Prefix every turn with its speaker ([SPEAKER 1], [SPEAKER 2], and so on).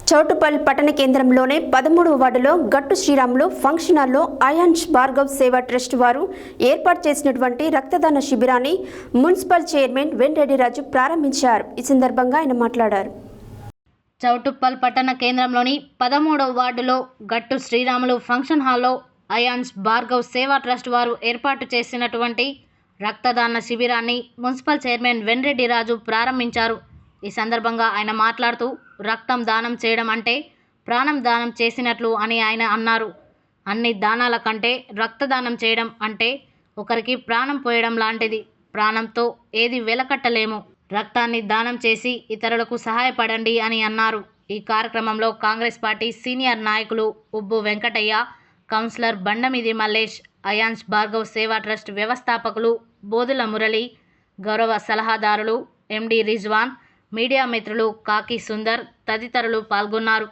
[SPEAKER 1] చౌటుప్పల్ పట్టణ కేంద్రంలోని 13వ వార్డులో గట్టు శ్రీరాములు ఫంక్షన్ హాల్లో అయాన్స్ భార్గవ్ సేవా ట్రస్ట్ వారు ఏర్పాటు చేసినటువంటి రక్తదాన శిబిరాన్ని మున్సిపల్ చైర్మన్ వెంరెడ్డి రాజు ప్రారంభించారు. ఈ సందర్భంగా ఆయన మాట్లాడారు.
[SPEAKER 2] చౌటుప్పల్ పట్టణ కేంద్రంలోని 13వ వార్డులో గట్టు శ్రీరాములు ఫంక్షన్ హాల్లో అయాన్స్ భార్గవ్ సేవా ట్రస్ట్ వారు ఏర్పాటు చేసినటువంటి రక్తదాన శిబిరాన్ని మున్సిపల్ చైర్మన్ వెంరెడ్డి రాజు ప్రారంభించారు. ఈ సందర్భంగా ఆయన మాట్లాడుతూ రక్తం దానం చేయడం అంటే ప్రాణం దానం చేసినట్లు అని ఆయన అన్నారు. అన్ని దానాల కంటే రక్తదానం చేయడం అంటే ఒకరికి ప్రాణం పోయడం లాంటిది. ప్రాణంతో ఏది వెలకట్టలేము. రక్తాన్ని దానం చేసి ఇతరులకు సహాయపడండి అని అన్నారు. ఈ కార్యక్రమంలో కాంగ్రెస్ పార్టీ సీనియర్ నాయకులు ఉబ్బు వెంకటయ్య, కౌన్సిలర్ బండమిది మల్లేష్, అయాన్స్ భార్గవ్ సేవా ట్రస్ట్ వ్యవస్థాపకులు బోదుల మురళి, గౌరవ సలహాదారులు ఎండి రిజ్వాన్, మీడియా మిత్రులు కాకి సుందర్ తదితరులు పాల్గొన్నారు.